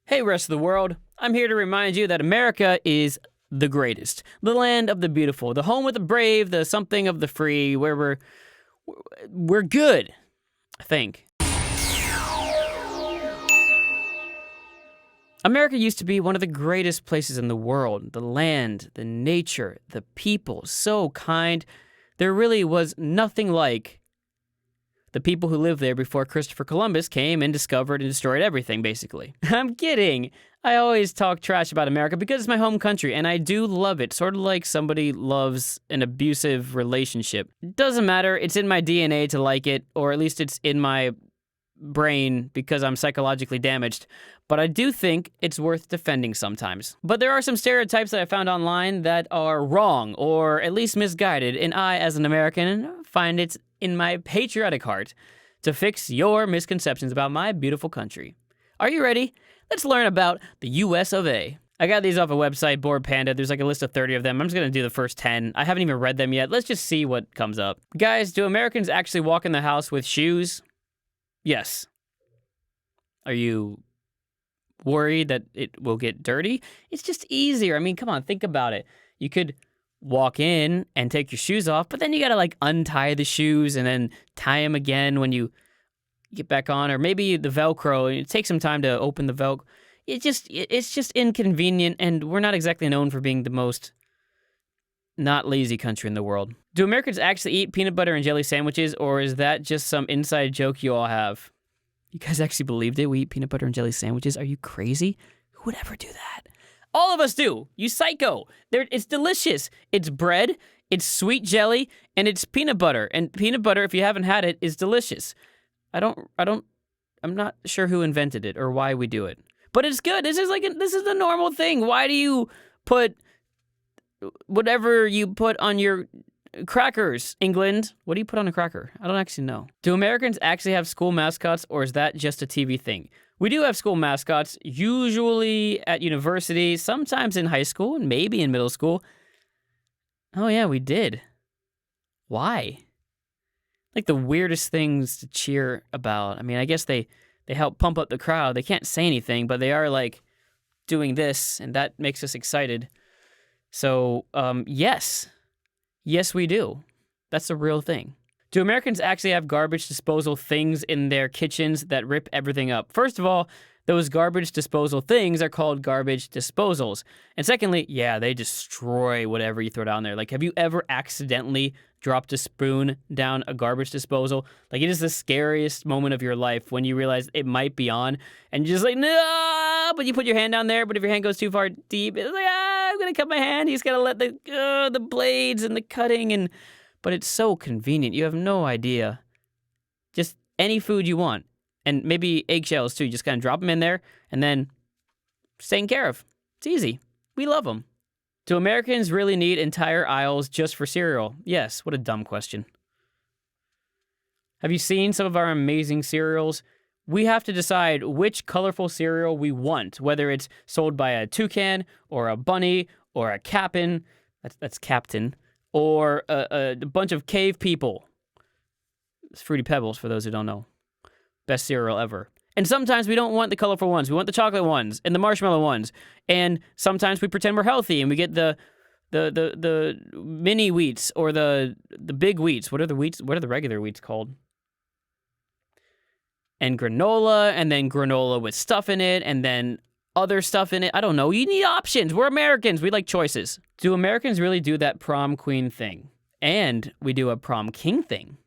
Hey, rest of the world. I'm here to remind you that America is the greatest, the land of the beautiful, the home of the brave, the something of the free, where we're good, I think. America used to be one of the greatest places in the world. The land, the nature, the people, so kind. There really was nothing like the people who lived there before Christopher Columbus came and discovered and destroyed everything, basically. I'm kidding. I always talk trash about America because it's my home country, and I do love it, sort of like somebody loves an abusive relationship. It doesn't matter. It's in my DNA to like it, or at least it's in my brain because I'm psychologically damaged. But I do think it's worth defending sometimes. But there are some stereotypes that I found online that are wrong, or at least misguided, and I, as an American, find it in my patriotic heart to fix your misconceptions about my beautiful country. Are you ready? Let's learn about the US of A. I got these off a website, Board Panda. There's like a list of 30 of them. I'm just going to do the first 10. I haven't even read them yet. Let's just see what comes up. Guys, do Americans actually walk in the house with shoes? Yes. Are you worried that it will get dirty? It's just easier. I mean, come on, think about it. You could walk in and take your shoes off, but then you gotta like untie the shoes and then tie them again when you get back on, or maybe the Velcro, and it takes some time to open the Velcro. It's just inconvenient, and we're not exactly known for being the most not lazy country in the world. Do Americans actually eat peanut butter and jelly sandwiches, or is that just some inside joke you all have? You guys actually believed it? We eat peanut butter and jelly sandwiches? Are you crazy? Who would ever do that? All of us do. You psycho. It's delicious. It's bread, it's sweet jelly, and it's peanut butter. And peanut butter, if you haven't had it, is delicious. I'm not sure who invented it or why we do it. But it's good. This is the normal thing. Why do you put whatever you put on your crackers, England? What do you put on a cracker? I don't actually know. Do Americans actually have school mascots, or is that just a TV thing? We do have school mascots, usually at university, sometimes in high school, and maybe in middle school. Oh yeah, we did. Why? Like the weirdest things to cheer about. I mean, I guess they help pump up the crowd. They can't say anything, but they are like doing this, and that makes us excited. So, yes. Yes, we do. That's a real thing. Do Americans actually have garbage disposal things in their kitchens that rip everything up? First of all, those garbage disposal things are called garbage disposals. And secondly, yeah, they destroy whatever you throw down there. Like, have you ever accidentally dropped a spoon down a garbage disposal? Like, it is the scariest moment of your life when you realize it might be on, and you're just like, no, but you put your hand down there, but if your hand goes too far deep, it's like, I'm gonna cut my hand. You just gotta let the blades and the cutting, but it's so convenient. You have no idea. Just any food you want. And maybe eggshells, too. Just kind of drop them in there, and then it's taken care of. It's easy. We love them. Do Americans really need entire aisles just for cereal? Yes. What a dumb question. Have you seen some of our amazing cereals? We have to decide which colorful cereal we want, whether it's sold by a toucan, or a bunny, or a cap'n. That's captain. Or a bunch of cave people. It's Fruity Pebbles, for those who don't know. Best cereal ever. And sometimes we don't want the colorful ones. We want the chocolate ones and the marshmallow ones. And sometimes we pretend we're healthy and we get the mini wheats or the big wheats. What are the wheats? What are the regular wheats called? And granola, and then granola with stuff in it, and then other stuff in it. I don't know. You need options. We're Americans. We like choices. Do Americans really do that prom queen thing? And we do a prom king thing.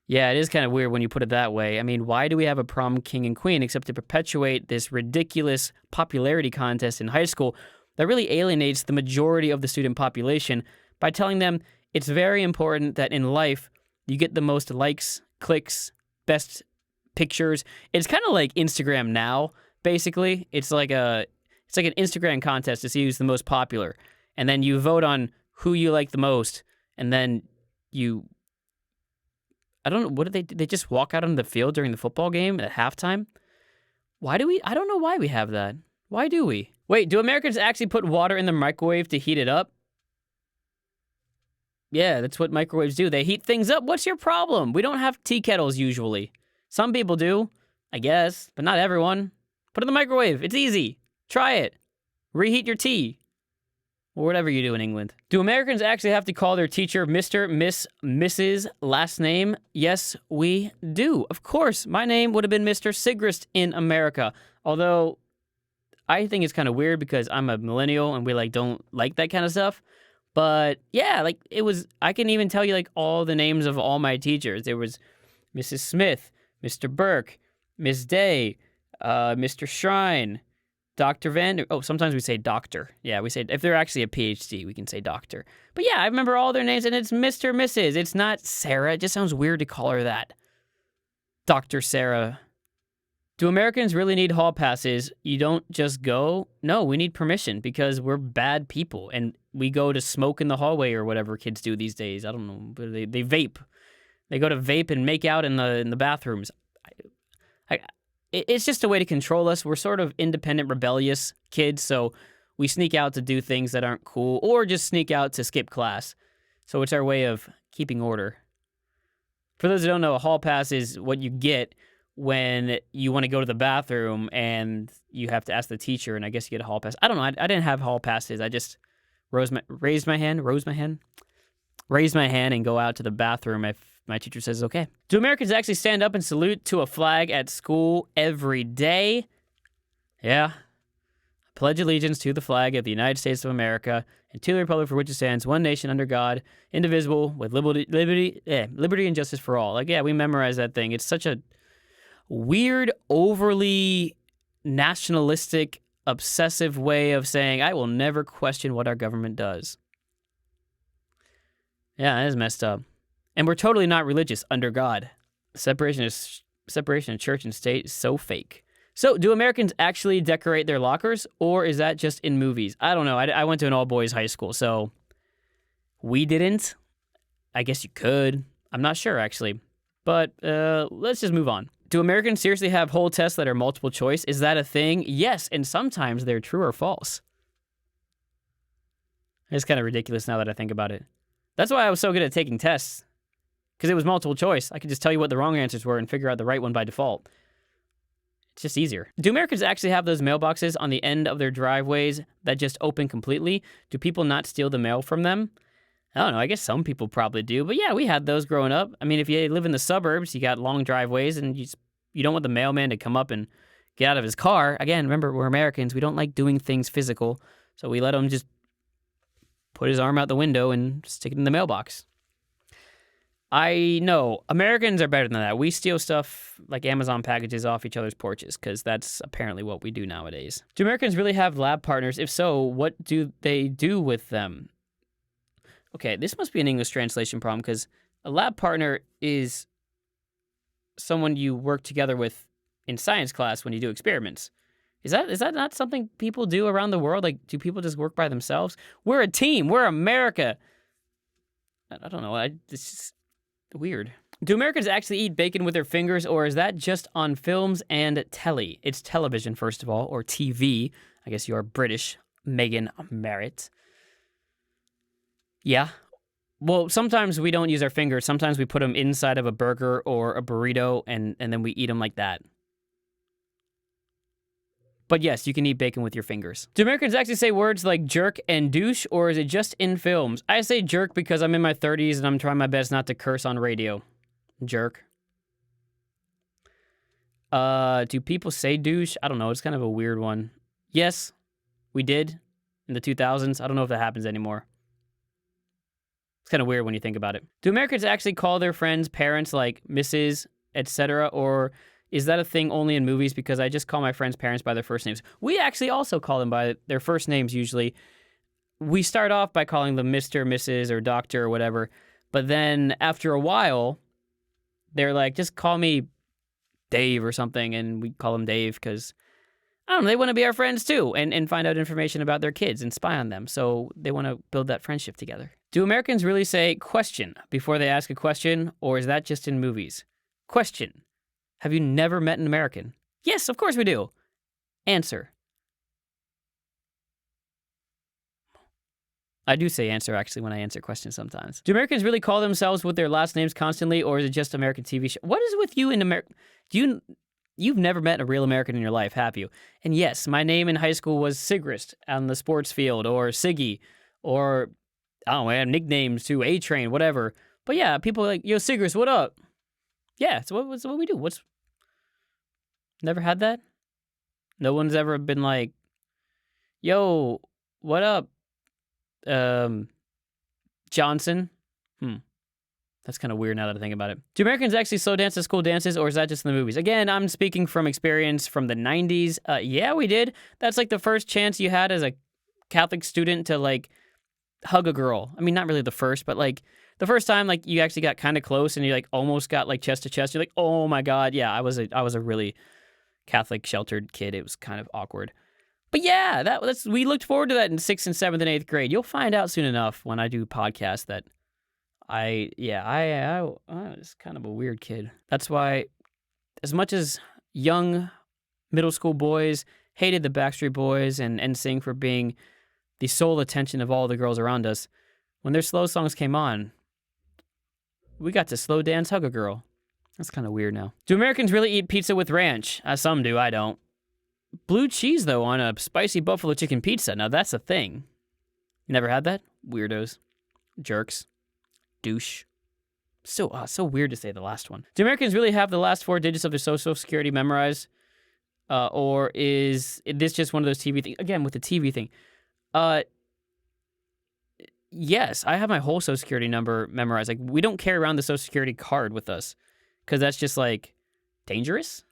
Yeah, it is kind of weird when you put it that way. I mean, why do we have a prom king and queen except to perpetuate this ridiculous popularity contest in high school that really alienates the majority of the student population by telling them it's very important that in life you get the most likes, clicks, best pictures. It's kind of like Instagram now, basically. It's like an Instagram contest to see who's the most popular. And then you vote on who you like the most, and then I don't know, what do they just walk out on the field during the football game at halftime? I don't know why we have that. Why do we? Wait, do Americans actually put water in the microwave to heat it up? Yeah, that's what microwaves do. They heat things up. What's your problem? We don't have tea kettles usually. Some people do, I guess, but not everyone. Put it in the microwave. It's easy. Try it. Reheat your tea. Or whatever you do in England. Do Americans actually have to call their teacher Mr., Miss, Mrs. last name? Yes, we do. Of course, my name would have been Mr. Sigrist in America. Although, I think it's kind of weird because I'm a millennial and we don't like that kind of stuff. But yeah, I can even tell you all the names of all my teachers. There was Mrs. Smith, Mr. Burke, Miss Day, Mr. Shrine, Dr. sometimes we say doctor. Yeah, we say, if they're actually a PhD, we can say doctor. But yeah, I remember all their names, and it's Mr., Mrs. It's not Sarah. It just sounds weird to call her that. Dr. Sarah. Do Americans really need hall passes? You don't just go? No, we need permission because we're bad people, and we go to smoke in the hallway or whatever kids do these days. I don't know. They vape. They go to vape and make out in the bathrooms. It's just a way to control us. We're sort of independent, rebellious kids, so we sneak out to do things that aren't cool or just sneak out to skip class. So it's our way of keeping order. For those who don't know, a hall pass is what you get when you want to go to the bathroom and you have to ask the teacher, and I guess you get a hall pass. I don't know. I didn't have hall passes. I just raised my hand and go out to the bathroom if my teacher says okay. Do Americans actually stand up and salute to a flag at school every day? Yeah. Pledge allegiance to the flag of the United States of America and to the republic for which it stands, one nation under God, indivisible, with liberty and justice for all. We memorize that thing. It's such a weird, overly nationalistic, obsessive way of saying, I will never question what our government does. Yeah, that is messed up. And we're totally not religious under God. Separation of church and state is so fake. So, do Americans actually decorate their lockers, or is that just in movies? I don't know. I went to an all-boys high school, so we didn't. I guess you could. I'm not sure, actually. But let's just move on. Do Americans seriously have whole tests that are multiple choice? Is that a thing? Yes, and sometimes they're true or false. It's kind of ridiculous now that I think about it. That's why I was so good at taking tests. Because it was multiple choice. I could just tell you what the wrong answers were and figure out the right one by default. It's just easier. Do Americans actually have those mailboxes on the end of their driveways that just open completely? Do people not steal the mail from them? I don't know. I guess some people probably do. But yeah, we had those growing up. I mean, if you live in the suburbs, you got long driveways and you don't want the mailman to come up and get out of his car. Again, remember, we're Americans. We don't like doing things physical. So we let him just put his arm out the window and stick it in the mailbox. I know. Americans are better than that. We steal stuff like Amazon packages off each other's porches because that's apparently what we do nowadays. Do Americans really have lab partners? If so, what do they do with them? Okay, this must be an English translation problem because a lab partner is someone you work together with in science class when you do experiments. Is that not something people do around the world? Do people just work by themselves? We're a team. We're America. I don't know. It's just weird. Do Americans actually eat bacon with their fingers, or is that just on films and telly? It's television, first of all, or TV. I guess you are British, Megan Merritt. Yeah. Well, sometimes we don't use our fingers. Sometimes we put them inside of a burger or a burrito, and then we eat them like that. But yes, you can eat bacon with your fingers. Do Americans actually say words like jerk and douche, or is it just in films? I say jerk because I'm in my 30s and I'm trying my best not to curse on radio. Jerk. Do people say douche? I don't know. It's kind of a weird one. Yes, we did in the 2000s. I don't know if that happens anymore. It's kind of weird when you think about it. Do Americans actually call their friends' parents like Mrs., etc., or is that a thing only in movies? Because I just call my friends' parents by their first names. We actually also call them by their first names usually. We start off by calling them Mr., Mrs., or Doctor, or whatever. But then after a while, they're like, just call me Dave or something. And we call them Dave because, I don't know, they want to be our friends too and find out information about their kids and spy on them. So they want to build that friendship together. Do Americans really say question before they ask a question, or is that just in movies? Question. Have you never met an American? Yes, of course we do. Answer. I do say answer, actually, when I answer questions sometimes. Do Americans really call themselves with their last names constantly, or is it just American TV show? What is with you in America? Do you You've never met a real American in your life, have you? And yes, my name in high school was Sigrist on the sports field, or Siggy, or I don't know, I had nicknames too, A-Train, whatever. But yeah, people are like, yo, Sigrist, what up? Yeah, it's what we do. Never had that? No one's ever been like, yo, what up, Johnson? That's kind of weird now that I think about it. Do Americans actually slow dance at school dances, or is that just in the movies? Again, I'm speaking from experience from the 90s. Yeah, we did. That's like the first chance you had as a Catholic student to like hug a girl. I mean, not really the first, but like the first time like you actually got kind of close and you like almost got like chest to chest. You're like, oh my God. Yeah, I was a really Catholic sheltered kid. It was kind of awkward. But yeah, that's we looked forward to that in 6th and 7th and 8th grade. You'll find out soon enough when I do podcasts that I was kind of a weird kid. That's why, as much as young middle school boys hated the Backstreet Boys and NSYNC for being the sole attention of all the girls around us, when their slow songs came on, we got to slow dance hug a girl. That's kind of weird now. Do Americans really eat pizza with ranch? Some do, I don't. Blue cheese, though, on a spicy buffalo chicken pizza. Now, that's a thing. You never had that? Weirdos. Jerks. Douche. So weird to say the last one. Do Americans really have the last 4 digits of their social security memorized? Or is this just one of those TV things? Again, with the TV thing. Yes, I have my whole social security number memorized. Like, we don't carry around the social security card with us because that's just, like, dangerous,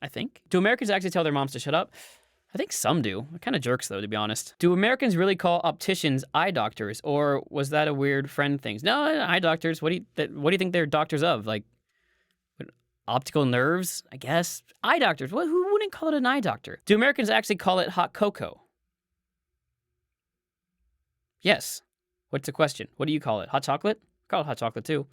I think. Do Americans actually tell their moms to shut up? I think some do. Kind of jerks, though, to be honest. Do Americans really call opticians eye doctors, or was that a weird friend thing? No, eye doctors. What do you think they're doctors of? Like, optical nerves, I guess. Eye doctors. Who wouldn't call it an eye doctor? Do Americans actually call it hot cocoa? Yes. What's the question? What do you call it? Hot chocolate? I call it hot chocolate, too.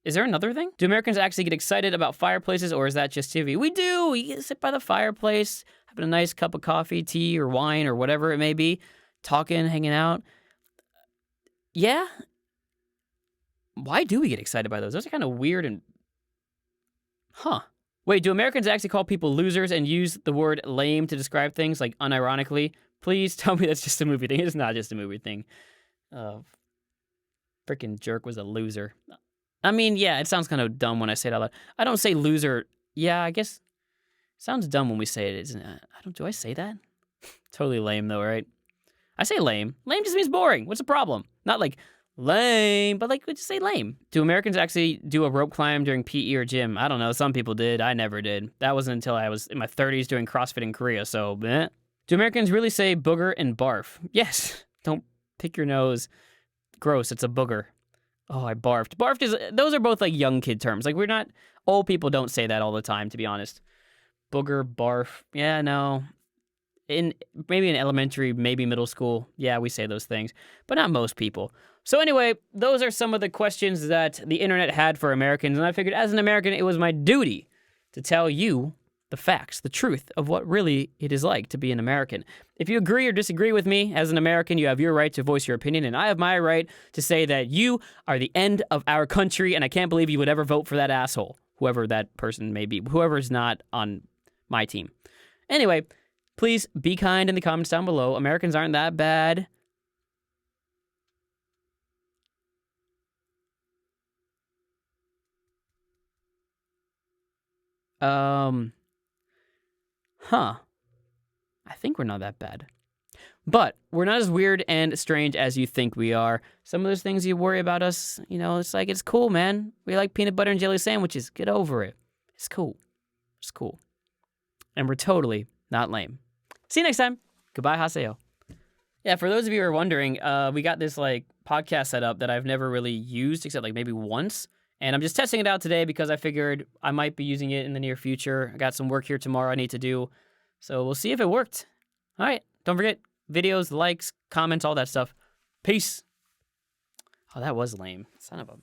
Is there another thing? Do Americans actually get excited about fireplaces, or is that just TV? We do. We sit by the fireplace, having a nice cup of coffee, tea, or wine, or whatever it may be, talking, hanging out. Yeah. Why do we get excited by those? Those are kind of weird and... Wait, do Americans actually call people losers and use the word lame to describe things, like unironically? Please tell me that's just a movie thing. It's not just a movie thing. Freaking jerk was a loser. I mean, yeah, it sounds kind of dumb when I say it out loud. I don't say loser. Yeah, I guess it sounds dumb when we say it, isn't it? Do I say that? Totally lame, though, right? I say lame. Lame just means boring. What's the problem? Not like lame, but like, just say lame. Do Americans actually do a rope climb during PE or gym? I don't know. Some people did. I never did. That wasn't until I was in my 30s doing CrossFit in Korea, so bleh. Do Americans really say booger and barf? Yes. Don't pick your nose. Gross. It's a booger. Oh, I barfed. Barfed is, those are both like young kid terms. Like, we're not, old people don't say that all the time, to be honest. Booger, barf. Yeah, no. Maybe in elementary, maybe middle school. Yeah, we say those things, but not most people. So anyway, those are some of the questions that the internet had for Americans. And I figured as an American, it was my duty to tell you the facts, the truth of what really it is like to be an American. If you agree or disagree with me as an American, you have your right to voice your opinion, and I have my right to say that you are the end of our country, and I can't believe you would ever vote for that asshole, whoever that person may be, whoever's not on my team. Anyway, please be kind in the comments down below. Americans aren't that bad. I think we're not that bad. But we're not as weird and strange as you think we are. Some of those things you worry about us, it's like, it's cool, man. We like peanut butter and jelly sandwiches. Get over it. It's cool. It's cool. And we're totally not lame. See you next time. Goodbye, Haseyo. Yeah, for those of you who are wondering, we got this like podcast set up that I've never really used except like maybe once. And I'm just testing it out today because I figured I might be using it in the near future. I got some work here tomorrow I need to do. So we'll see if it worked. All right. Don't forget videos, likes, comments, all that stuff. Peace. Oh, that was lame. Son of a...